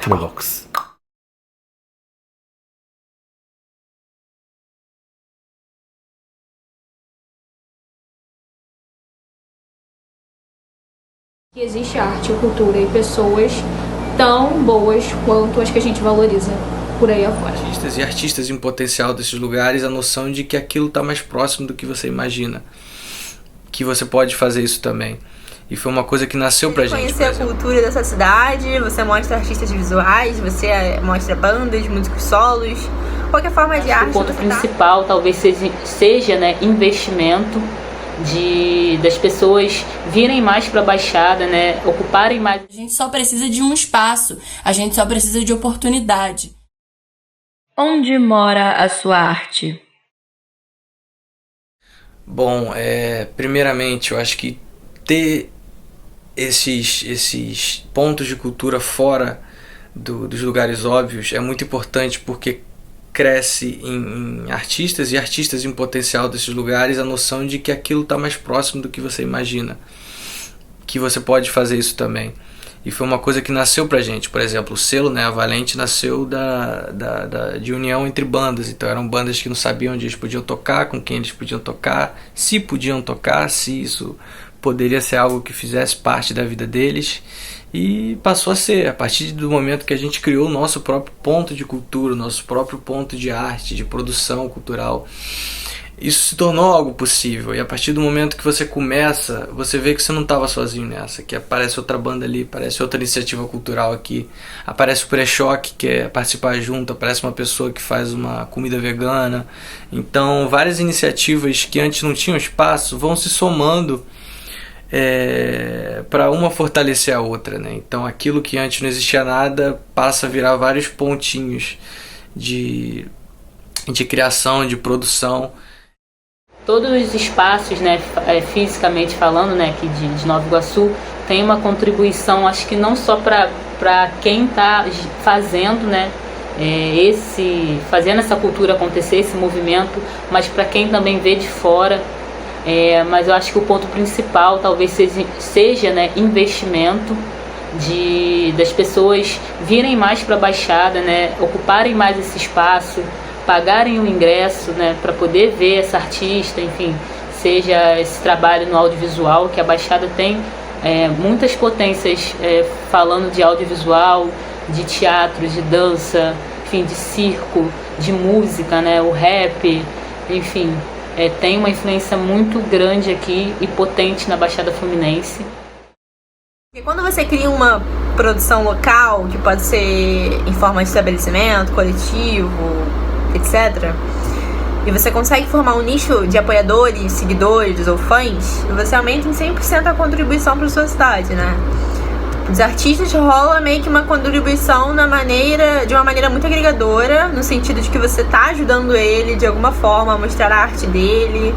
Kinobox. Que existe arte, cultura e pessoas tão boas quanto as que a gente valoriza por aí afora. Artistas e artistas em potencial desses lugares, a noção de que aquilo está mais próximo do que você imagina, que você pode fazer isso também. E foi uma coisa que nasceu pra gente. Conhecer a cultura dessa cidade, você mostra artistas visuais, você mostra bandas, músicos solos, qualquer forma de arte. O ponto principal talvez seja, né, investimento das pessoas virem mais para a Baixada, né, ocuparem mais. A gente só precisa de um espaço, a gente só precisa de oportunidade. Onde mora a sua arte? Bom, primeiramente eu acho que ter esses pontos de cultura fora dos lugares óbvios é muito importante, porque cresce em artistas e artistas em potencial desses lugares a noção de que aquilo está mais próximo do que você imagina, que você pode fazer isso também. E foi uma coisa que nasceu pra gente. Por exemplo, o selo, né, a Valente, nasceu de união entre bandas. Então eram bandas que não sabiam onde eles podiam tocar, com quem eles podiam tocar, se podiam tocar, se isso poderia ser algo que fizesse parte da vida deles. E passou a ser, a partir do momento que a gente criou o nosso próprio ponto de cultura, o nosso próprio ponto de arte, de produção cultural. Isso se tornou algo possível, e a partir do momento que você começa, você vê que você não estava sozinho nessa, que aparece outra banda ali, aparece outra iniciativa cultural aqui, aparece o Pré-Choque, que é participar junto, aparece uma pessoa que faz uma comida vegana. Então várias iniciativas que antes não tinham espaço vão se somando para uma fortalecer a outra, né? Então aquilo que antes não existia nada passa a virar vários pontinhos de criação, de produção. Todos os espaços, né, fisicamente falando, né, aqui de Nova Iguaçu, tem uma contribuição, acho que não só para quem está fazendo, né, fazendo essa cultura acontecer, esse movimento, mas para quem também vê de fora. Mas eu acho que o ponto principal talvez seja, né, investimento das pessoas virem mais para a Baixada, né, ocuparem mais esse espaço, pagarem o ingresso, né, para poder ver essa artista, enfim, seja esse trabalho no audiovisual, que a Baixada tem muitas potências falando de audiovisual, de teatro, de dança, enfim, de circo, de música, né, o rap, enfim, tem uma influência muito grande aqui e potente na Baixada Fluminense. E quando você cria uma produção local, que pode ser em forma de estabelecimento, coletivo, etc., e você consegue formar um nicho de apoiadores, seguidores ou fãs, você aumenta em 100% a contribuição para sua cidade, né? Os artistas rola meio que uma contribuição de uma maneira muito agregadora, no sentido de que você tá ajudando ele de alguma forma a mostrar a arte dele,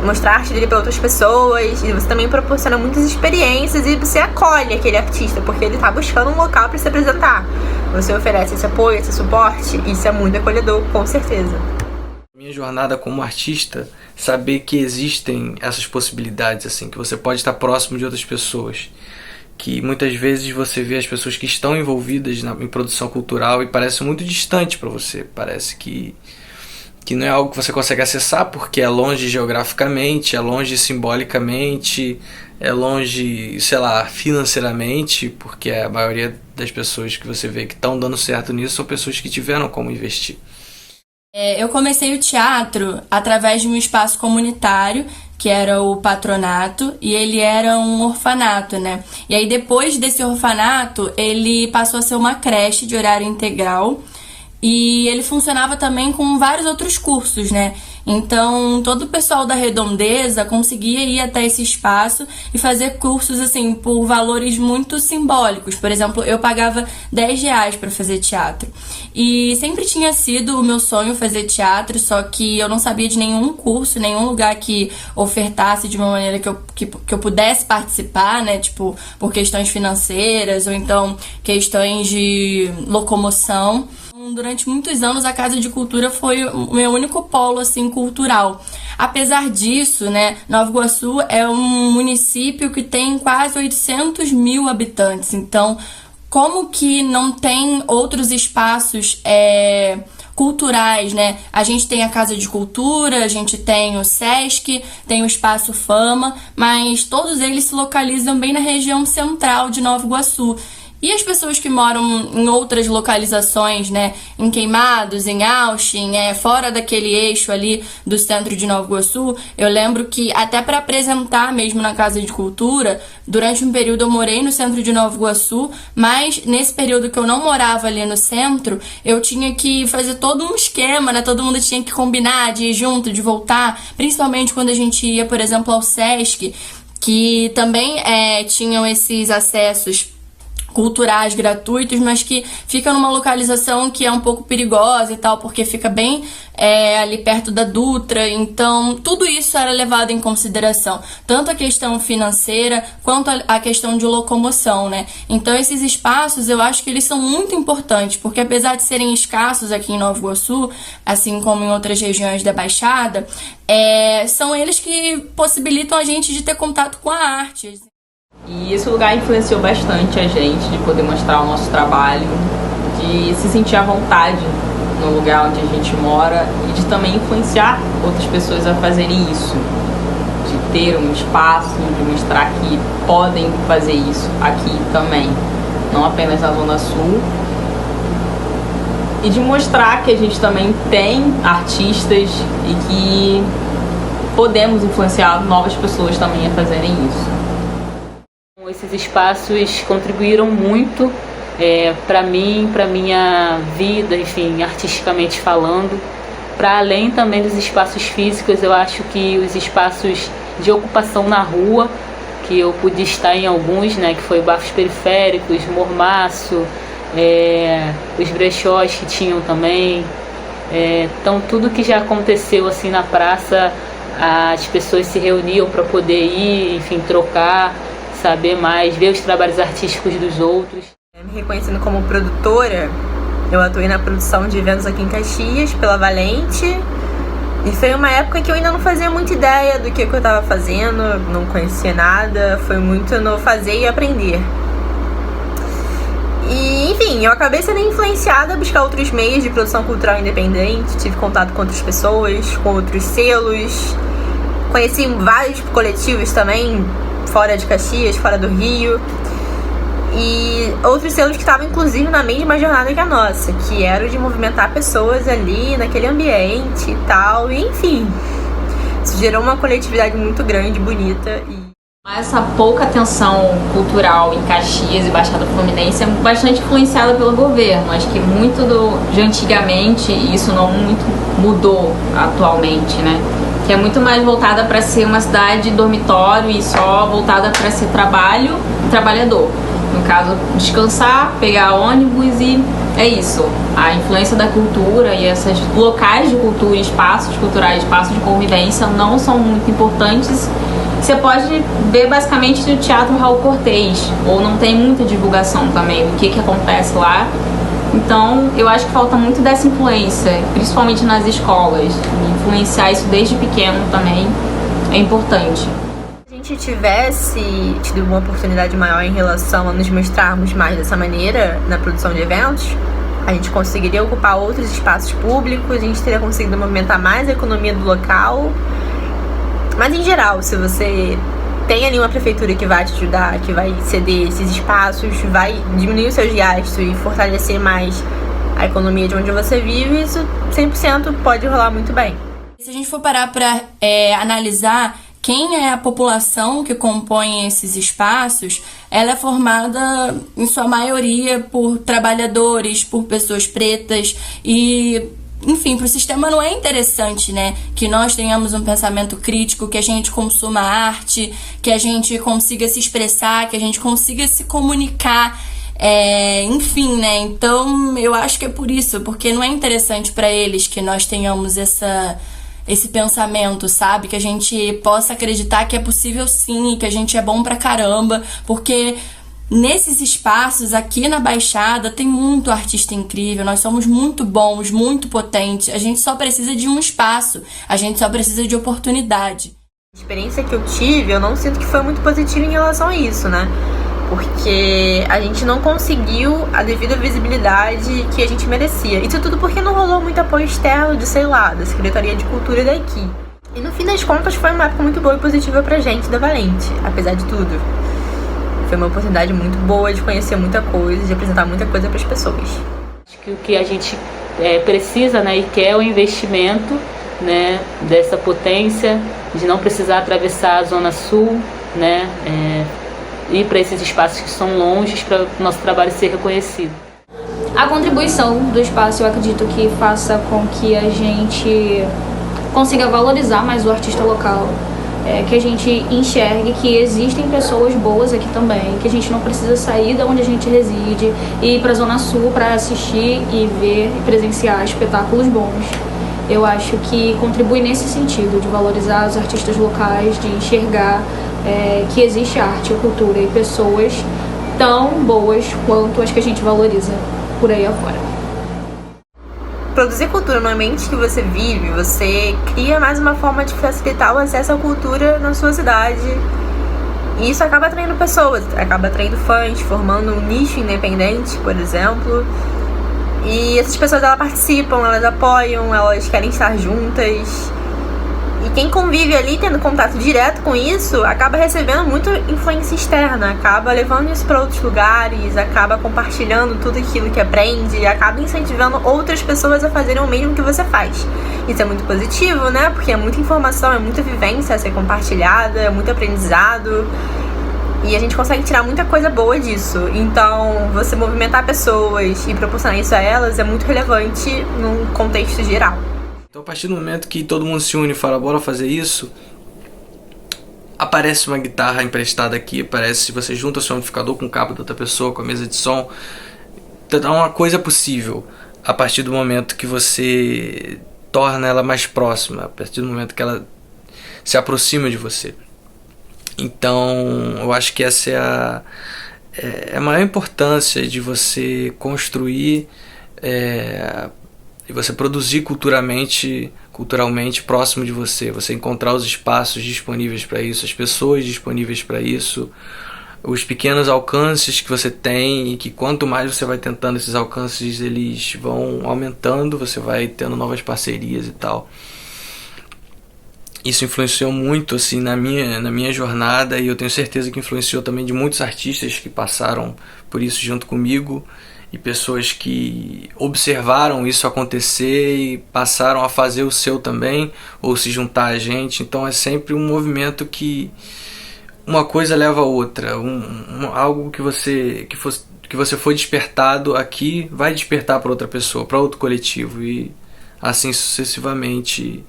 mostrar a arte dele para outras pessoas, e você também proporciona muitas experiências e você acolhe aquele artista, porque ele tá buscando um local para se apresentar. Você oferece esse apoio, esse suporte, e isso é muito acolhedor, com certeza. Minha jornada como artista, saber que existem essas possibilidades, assim, que você pode estar próximo de outras pessoas, que muitas vezes você vê as pessoas que estão envolvidas em produção cultural e parece muito distante para você, parece que não é algo que você consegue acessar porque é longe geograficamente, é longe simbolicamente, é longe, sei lá, financeiramente, porque a maioria das pessoas que você vê que estão dando certo nisso são pessoas que tiveram como investir. Eu comecei o teatro através de um espaço comunitário, que era o patronato, e ele era um orfanato, né? E aí depois desse orfanato, ele passou a ser uma creche de horário integral, e ele funcionava também com vários outros cursos, né? Então, todo o pessoal da Redondeza conseguia ir até esse espaço e fazer cursos, assim, por valores muito simbólicos. Por exemplo, eu pagava R$10 para fazer teatro. E sempre tinha sido o meu sonho fazer teatro, só que eu não sabia de nenhum curso, nenhum lugar que ofertasse de uma maneira que eu pudesse participar, né? Tipo, por questões financeiras ou então questões de locomoção. Durante muitos anos, a Casa de Cultura foi o meu único polo, assim, cultural. Apesar disso, né, Nova Iguaçu é um município que tem quase 800 mil habitantes. Então, como que não tem outros espaços culturais, né? A gente tem a Casa de Cultura, a gente tem o Sesc, tem o Espaço Fama, mas todos eles se localizam bem na região central de Nova Iguaçu. E as pessoas que moram em outras localizações, né, em Queimados, em Auschwitz, fora daquele eixo ali do centro de Nova Iguaçu, eu lembro que até para apresentar mesmo na Casa de Cultura, durante um período eu morei no centro de Nova Iguaçu, mas nesse período que eu não morava ali no centro, eu tinha que fazer todo um esquema, né, todo mundo tinha que combinar de ir junto, de voltar, principalmente quando a gente ia, por exemplo, ao Sesc, que também tinham esses acessos culturais gratuitos, mas que fica numa localização que é um pouco perigosa e tal, porque fica bem ali perto da Dutra. Então tudo isso era levado em consideração, tanto a questão financeira quanto a questão de locomoção, né? Então esses espaços eu acho que eles são muito importantes, porque apesar de serem escassos aqui em Nova Iguaçu, assim como em outras regiões da Baixada, são eles que possibilitam a gente de ter contato com a arte. E esse lugar influenciou bastante a gente de poder mostrar o nosso trabalho, de se sentir à vontade no lugar onde a gente mora e de também influenciar outras pessoas a fazerem isso, de ter um espaço, de mostrar que podem fazer isso aqui também, não apenas na Zona Sul, e de mostrar que a gente também tem artistas e que podemos influenciar novas pessoas também a fazerem isso. Esses espaços contribuíram muito para mim, para minha vida, enfim, artisticamente falando. Para além também dos espaços físicos, eu acho que os espaços de ocupação na rua, que eu pude estar em alguns, né, que foi Bafos Periféricos, Mormaço, os brechós que tinham também. Então tudo que já aconteceu assim na praça, as pessoas se reuniam para poder ir, enfim, trocar, saber mais, ver os trabalhos artísticos dos outros. Me reconhecendo como produtora, eu atuei na produção de eventos aqui em Caxias, pela Valente, e foi uma época que eu ainda não fazia muita ideia do que eu estava fazendo, não conhecia nada, foi muito no fazer e aprender. E, enfim, eu acabei sendo influenciada a buscar outros meios de produção cultural independente, tive contato com outras pessoas, com outros selos, conheci vários coletivos também, fora de Caxias, fora do Rio, e outros selos que estavam inclusive na mesma jornada que a nossa, que era o de movimentar pessoas ali naquele ambiente e tal, e enfim, isso gerou uma coletividade muito grande, bonita. Essa pouca atenção cultural em Caxias e Baixada Fluminense é bastante influenciada pelo governo. Acho que muito de antigamente isso não muito mudou atualmente, né? Que é muito mais voltada para ser uma cidade dormitório e só voltada para ser trabalho e trabalhador. No caso, descansar, pegar ônibus e é isso. A influência da cultura e esses locais de cultura, espaços culturais, espaços de convivência não são muito importantes. Você pode ver basicamente no Teatro Raul Cortez, ou não tem muita divulgação também do que acontece lá. Então, eu acho que falta muito dessa influência, principalmente nas escolas. Influenciar isso desde pequeno também é importante. Se a gente tivesse tido uma oportunidade maior em relação a nos mostrarmos mais dessa maneira na produção de eventos, a gente conseguiria ocupar outros espaços públicos, a gente teria conseguido movimentar mais a economia do local. Mas em geral, se você tem ali uma prefeitura que vai te ajudar, que vai ceder esses espaços, vai diminuir os seus gastos e fortalecer mais a economia de onde você vive, isso 100% pode rolar muito bem. Se a gente for parar para analisar quem é a população que compõe esses espaços, ela é formada em sua maioria por trabalhadores, por pessoas pretas e... Enfim, para o sistema não é interessante, né, que nós tenhamos um pensamento crítico, que a gente consuma arte, que a gente consiga se expressar, que a gente consiga se comunicar, enfim, né, então eu acho que é por isso, porque não é interessante para eles que nós tenhamos esse pensamento, sabe, que a gente possa acreditar que é possível sim, que a gente é bom pra caramba, porque Nesses espaços, aqui na Baixada, tem muito artista incrível, nós somos muito bons, muito potentes, a gente só precisa de um espaço, a gente só precisa de oportunidade. A experiência que eu tive, eu não sinto que foi muito positiva em relação a isso, né? Porque a gente não conseguiu a devida visibilidade que a gente merecia. Isso tudo porque não rolou muito apoio externo de, sei lá, da Secretaria de Cultura daqui. E no fim das contas foi uma época muito boa e positiva pra gente da Valente, apesar de tudo. Foi uma oportunidade muito boa de conhecer muita coisa, de apresentar muita coisa para as pessoas. Acho que o que a gente precisa, né, e quer é o investimento, né, dessa potência, de não precisar atravessar a Zona Sul, né, ir para esses espaços que são longes para o nosso trabalho ser reconhecido. A contribuição do espaço, eu acredito que faça com que a gente consiga valorizar mais o artista local. Que a gente enxergue que existem pessoas boas aqui também, que a gente não precisa sair de onde a gente reside e ir para a Zona Sul para assistir e ver e presenciar espetáculos bons. Eu acho que contribui nesse sentido, de valorizar os artistas locais, de enxergar que existe arte, cultura e pessoas tão boas quanto as que a gente valoriza por aí afora. Produzir cultura no ambiente que você vive, você cria mais uma forma de facilitar o acesso à cultura na sua cidade. E isso acaba atraindo pessoas, acaba atraindo fãs, formando um nicho independente, por exemplo. E essas pessoas, elas participam, elas apoiam, elas querem estar juntas. E quem convive ali, tendo contato direto com isso, acaba recebendo muita influência externa, acaba levando isso para outros lugares, acaba compartilhando tudo aquilo que aprende, acaba incentivando outras pessoas a fazerem o mesmo que você faz. Isso é muito positivo, né? Porque é muita informação, é muita vivência a ser compartilhada, é muito aprendizado. E a gente consegue tirar muita coisa boa disso. Então, você movimentar pessoas e proporcionar isso a elas é muito relevante num contexto geral. Então, a partir do momento que todo mundo se une e fala, bora fazer isso, aparece uma guitarra emprestada aqui, aparece, você junta o seu amplificador com o cabo da outra pessoa, com a mesa de som. Então, uma coisa possível a partir do momento que você torna ela mais próxima, a partir do momento que ela se aproxima de você. Então, eu acho que essa é a maior importância de você construir e você produzir culturalmente próximo de você. Você encontrar os espaços disponíveis para isso, as pessoas disponíveis para isso, os pequenos alcances que você tem, e que quanto mais você vai tentando esses alcances, eles vão aumentando, você vai tendo novas parcerias e tal. Isso influenciou muito assim na minha jornada, e eu tenho certeza que influenciou também de muitos artistas que passaram por isso junto comigo, e pessoas que observaram isso acontecer e passaram a fazer o seu também, ou se juntar a gente. Então é sempre um movimento que uma coisa leva a outra, algo que você foi despertado aqui vai despertar para outra pessoa, para outro coletivo, e assim sucessivamente.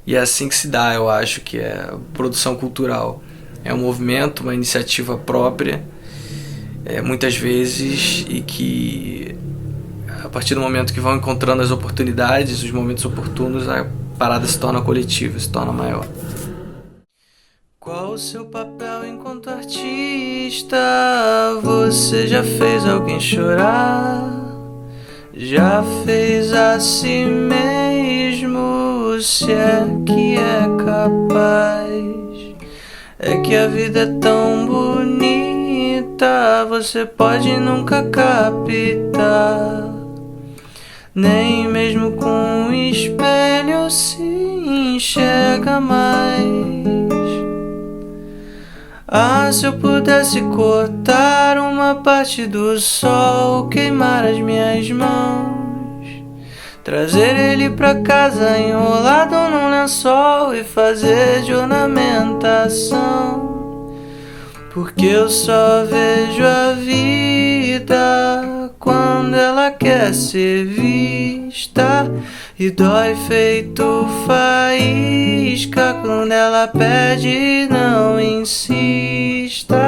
E é assim que se dá, eu acho, que é a produção cultural. É um movimento, uma iniciativa própria, muitas vezes, e que a partir do momento que vão encontrando as oportunidades, os momentos oportunos, a parada se torna coletiva, se torna maior. Qual o seu papel enquanto artista? Você já fez alguém chorar? Já fez a si mesmo, se é que é capaz? É que a vida é tão bonita, você pode nunca captar. Nem mesmo com um espelho se enxerga mais. Ah, se eu pudesse cortar uma parte do sol, queimar as minhas mãos, trazer ele pra casa enrolado num lençol e fazer de ornamentação. Porque eu só vejo a vida quando ela quer ser vista, e dói feito faísca quando ela pede, não insista.